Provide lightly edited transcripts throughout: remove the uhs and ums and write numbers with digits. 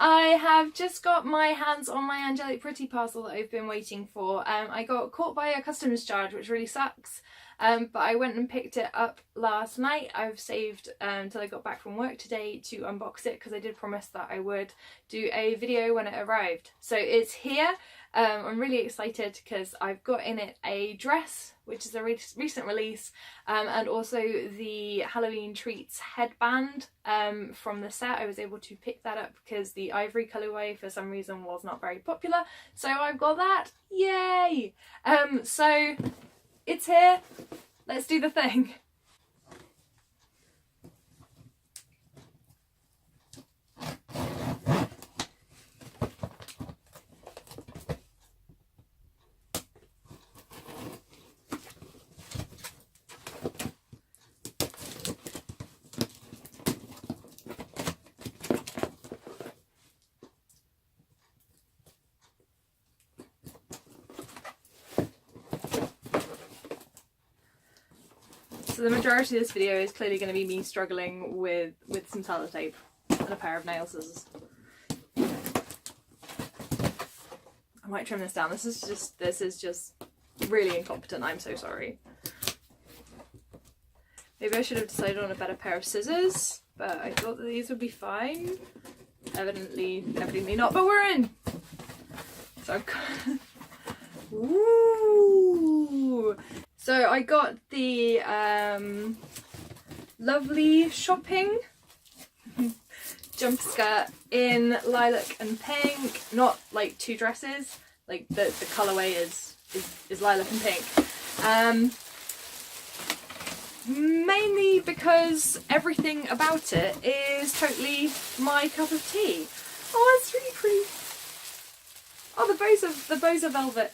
I have just got my hands on my Angelic Pretty parcel that I've been waiting for. I got caught by a customs charge, which really sucks. But I went and picked it up last night. I've saved until I got back from work today to unbox it because I did promise that I would do a video when it arrived. So it's here. I'm really excited because I've got in it a dress, which is a recent release, and also the Halloween Treats headband from the set. I was able to pick that up because the ivory colourway for some reason was not very popular, so I've got that. Yay! So it's here. Let's do the thing. So the majority of this video is clearly going to be me struggling with some sellotape and a pair of nail scissors. I might trim this down. This is just really incompetent. I'm so sorry. Maybe I should have decided on a better pair of scissors, but I thought that these would be fine. Evidently not, but we're in! So I've got... Ooh! So I got the lovely shopping jumper skirt in lilac and pink, not like two dresses, like the colourway is lilac and pink. Mainly because everything about it is totally my cup of tea. Oh, it's really pretty. Oh, the bows are velvet.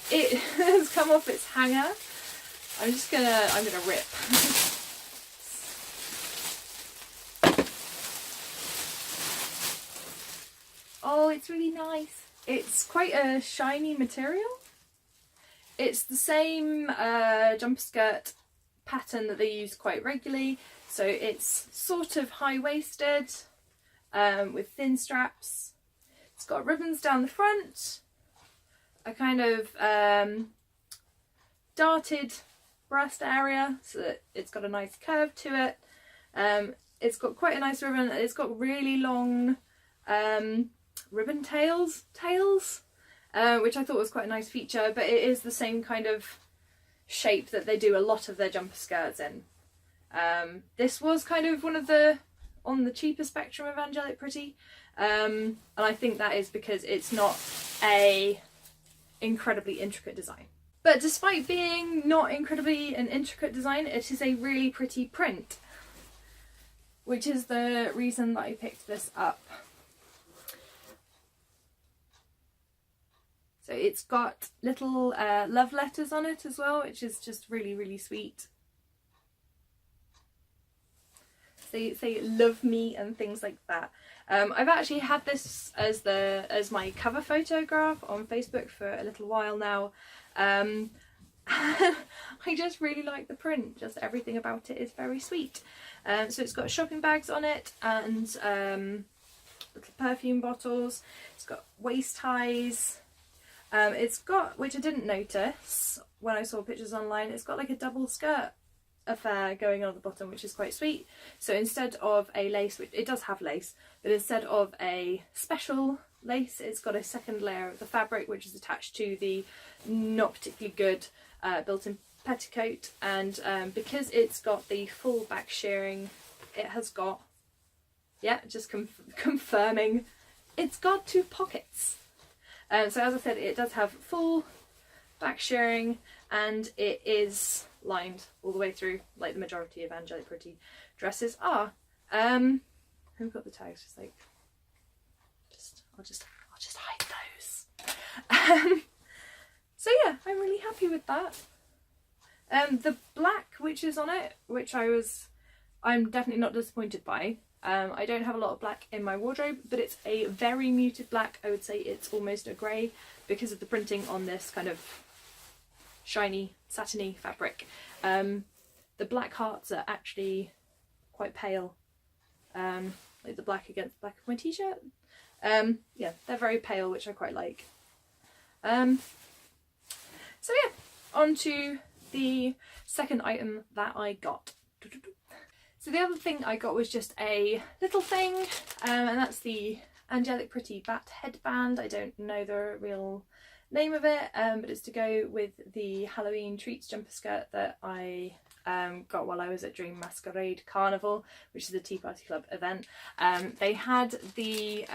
It has come off its hanger. I'm gonna rip. Oh, it's really nice. It's quite a shiny material. It's the same jumper skirt pattern that they use quite regularly. So it's sort of high-waisted with thin straps. It's got ribbons down the front. A kind of darted breast area so that it's got a nice curve to it. It's got quite a nice ribbon. It's got really long ribbon tails, which I thought was quite a nice feature, but it is the same kind of shape that they do a lot of their jumper skirts in. This was kind of one of on the cheaper spectrum of Angelic Pretty, and I think that is because it's not a incredibly intricate design. But despite being not incredibly an intricate design, it is a really pretty print, which is the reason that I picked this up. So it's got little love letters on it as well, which is just really, really sweet. Say love me and things like that. I've actually had this as my cover photograph on Facebook for a little while now. I just really like the print. Just everything about it is very sweet. So it's got shopping bags on it and little perfume bottles. It's got waist ties. It's got, which I didn't notice when I saw pictures online, it's got like a double skirt affair going on at the bottom, which is quite sweet. So instead of a lace, which it does have lace, but instead of a special lace, it's got a second layer of the fabric which is attached to the not particularly good built-in petticoat, and because it's got the full back shearing, it has got, yeah, just confirming, it's got two pockets. So as I said, it does have full back shearing and it is lined all the way through, like the majority of Angelic Pretty dresses are. Who got the tags? Just like, I'll just hide those. So yeah, I'm really happy with that. The black which is on it, which I'm definitely not disappointed by. I don't have a lot of black in my wardrobe, but it's a very muted black. I would say it's almost a grey because of the printing on this kind of shiny, satiny fabric. The black hearts are actually quite pale, like the black against the black of my t-shirt. Yeah, they're very pale, which I quite like. So yeah, on to the second item that I got. So the other thing I got was just a little thing, and that's the Angelic Pretty bat headband. I don't know the real name of it, but it's to go with the Halloween treats jumper skirt that I got while I was at Dream Masquerade Carnival, which is a Tea Party Club event. They had the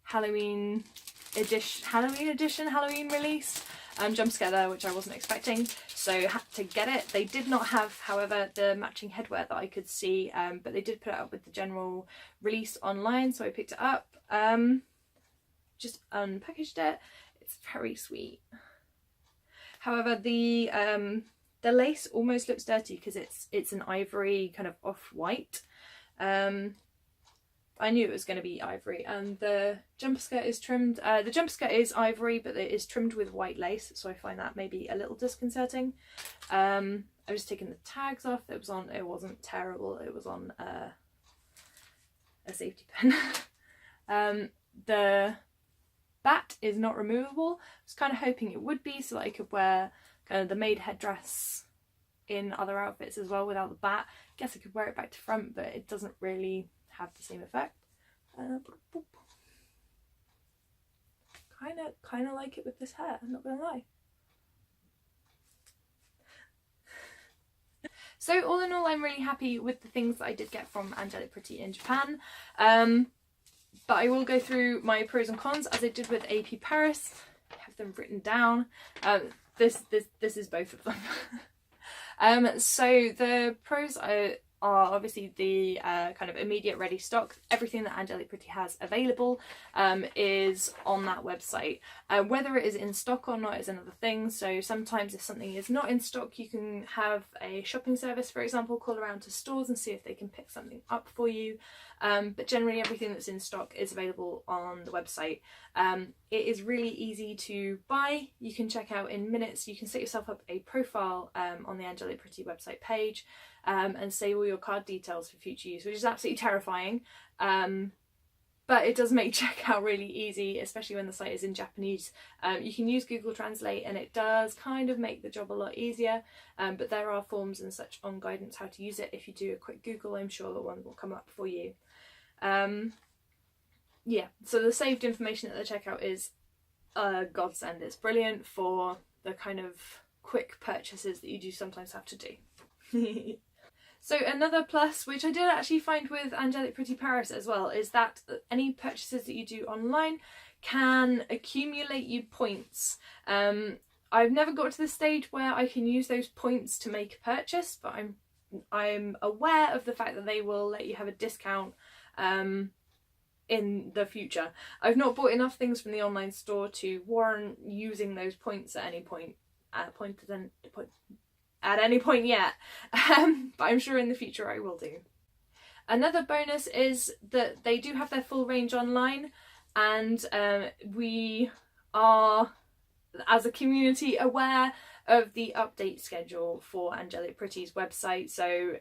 Halloween release jump scare there, which I wasn't expecting, so had to get it. They did not have, however, the matching headwear that I could see, but they did put it up with the general release online, so I picked it up, just unpackaged it. It's very sweet. However, the lace almost looks dirty because it's an ivory kind of off-white. I knew it was going to be ivory, and the jumper skirt is trimmed. The jumper skirt is ivory, but it is trimmed with white lace, so I find that maybe a little disconcerting. I was taking the tags off. It wasn't terrible. It was on a safety pin. The bat is not removable. I was kind of hoping it would be, so that I could wear kind of the maid headdress in other outfits as well without the bat. Guess I could wear it back to front, but it doesn't really have the same effect. Kind of like it with this hair, I'm not gonna lie. So all in all, I'm really happy with the things that I did get from Angelic Pretty in Japan. But I will go through my pros and cons as I did with AP Paris. I have them written down. This is both of them. So the pros are obviously the kind of immediate ready stock. Everything that Angelic Pretty has available is on that website. Whether it is in stock or not is another thing. So sometimes if something is not in stock, you can have a shopping service, for example, call around to stores and see if they can pick something up for you. But generally everything that's in stock is available on the website. It is really easy to buy. You can check out in minutes. You can set yourself up a profile on the Angelic Pretty website page and save all your card details for future use, which is absolutely terrifying. But it does make checkout really easy, especially when the site is in Japanese. You can use Google Translate and it does kind of make the job a lot easier, but there are forms and such on guidance how to use it. If you do a quick Google, I'm sure the one will come up for you. Yeah, so the saved information at the checkout is a godsend. It's brilliant for the kind of quick purchases that you do sometimes have to do. So another plus, which I did actually find with Angelic Pretty Paris as well, is that any purchases that you do online can accumulate you points. I've never got to the stage where I can use those points to make a purchase, but I'm aware of the fact that they will let you have a discount in the future. I've not bought enough things from the online store to warrant using those points at any point. At any point yet, but I'm sure in the future I will do. Another bonus is that they do have their full range online, and we are, as a community, aware of the update schedule for Angelic Pretty's website. So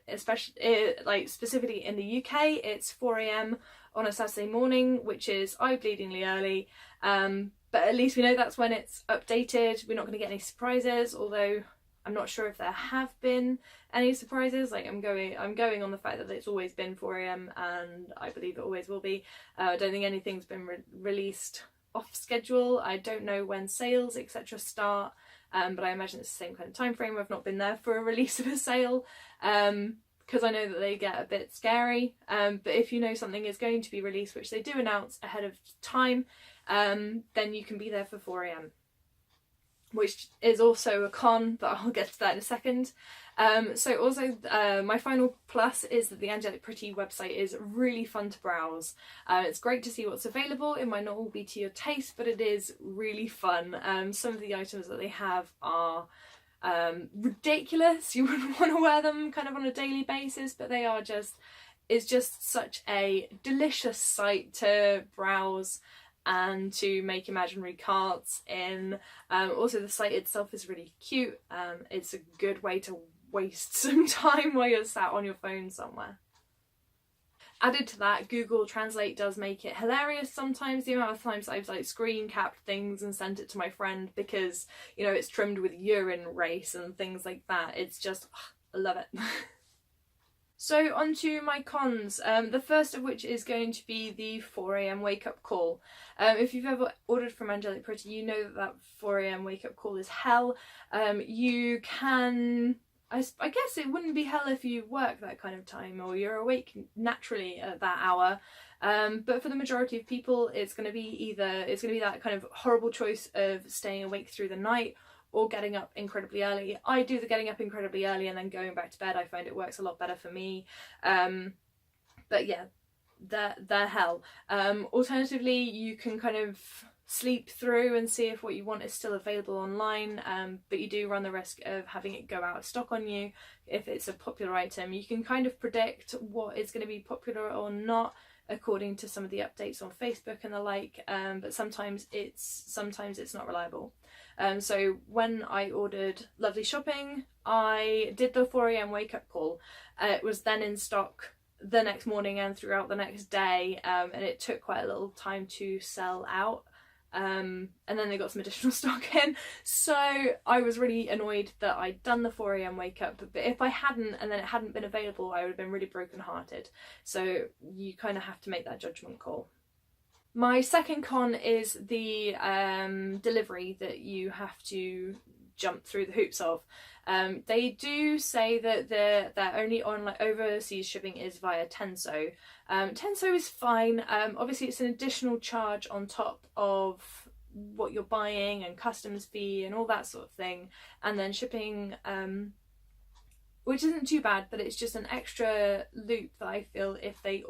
especially specifically in the UK, it's 4 AM on a Saturday morning, which is eye-bleedingly early, but at least we know that's when it's updated. We're not going to get any surprises, although I'm not sure if there have been any surprises. Like I'm going on the fact that it's always been 4 AM and I believe it always will be. I don't think anything's been released off schedule. I don't know when sales etc start, but I imagine it's the same kind of time frame. I've not been there for a release of a sale because I know that they get a bit scary, but if you know something is going to be released, which they do announce ahead of time, then you can be there for 4 AM. Which is also a con, but I'll get to that in a second. So also my final plus is that the Angelic Pretty website is really fun to browse. It's great to see what's available. It might not all be to your taste, but it is really fun. Some of the items that they have are ridiculous. You wouldn't want to wear them kind of on a daily basis, but they are just, it's just such a delicious sight to browse and to make imaginary carts in. Also the site itself is really cute. It's a good way to waste some time while you're sat on your phone somewhere. Added to that, Google Translate does make it hilarious sometimes, the amount of times I've like screen capped things and sent it to my friend because, you know, it's trimmed with urine race and things like that. It's just, I love it. So on to my cons, the first of which is going to be the 4 AM wake up call. If you've ever ordered from Angelic Pretty, you know that 4 AM wake up call is hell. You can... I guess it wouldn't be hell if you work that kind of time or you're awake naturally at that hour. But for the majority of people, it's going to be that kind of horrible choice of staying awake through the night or getting up incredibly early. I do the getting up incredibly early and then going back to bed. I find it works a lot better for me. But yeah, they're hell. Alternatively, you can kind of sleep through and see if what you want is still available online, but you do run the risk of having it go out of stock on you if it's a popular item. You can kind of predict what is going to be popular or not according to some of the updates on Facebook and the like, but sometimes it's not reliable. So when I ordered Lovely Shopping, I did the 4 AM wake up call. It was then in stock the next morning and throughout the next day, and it took quite a little time to sell out. And then they got some additional stock in, so I was really annoyed that I'd done the 4 AM wake up, but if I hadn't and then it hadn't been available, I would have been really brokenhearted. So you kind of have to make that judgment call. My second con is the delivery that you have to jump through the hoops of. They do say that they're only on like overseas shipping is via Tenso. Tenso is fine. Obviously it's an additional charge on top of what you're buying and customs fee and all that sort of thing, and then shipping, which isn't too bad, but it's just an extra loop that I feel if they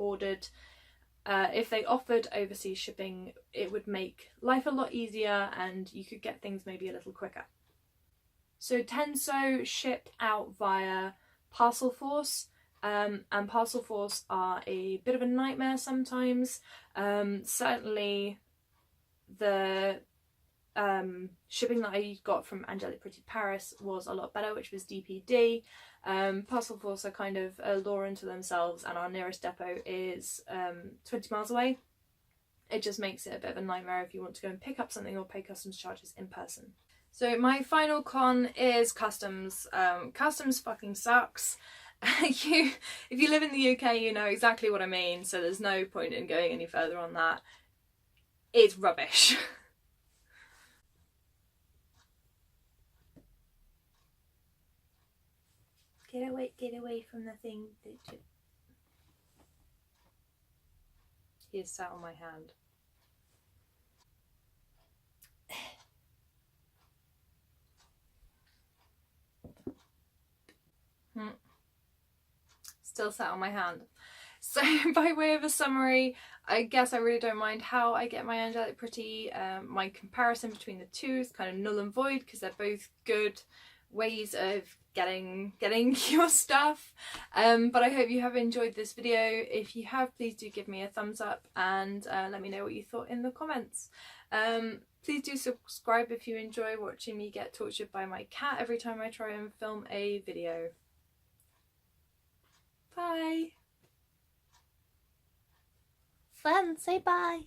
offered overseas shipping, it would make life a lot easier and you could get things maybe a little quicker. So Tenso ship out via Parcel Force, and Parcel Force are a bit of a nightmare sometimes. Certainly the shipping that I got from Angelic Pretty Paris was a lot better, which was DPD. Parcel Force are kind of a law unto themselves, and our nearest depot is 20 miles away. It just makes it a bit of a nightmare if you want to go and pick up something or pay customs charges in person. So my final con is customs. Customs fucking sucks. If you live in the UK, you know exactly what I mean, so there's no point in going any further on that. It's rubbish. Get away from the thing. He is sat on my hand. Still sat on my hand. So by way of a summary, I guess I really don't mind how I get my Angelic Pretty. My comparison between the two is kind of null and void because they're both good ways of getting your stuff. But I hope you have enjoyed this video. If you have, please do give me a thumbs up and let me know what you thought in the comments. Please do subscribe if you enjoy watching me get tortured by my cat every time I try and film a video. Bye. Fun, say bye.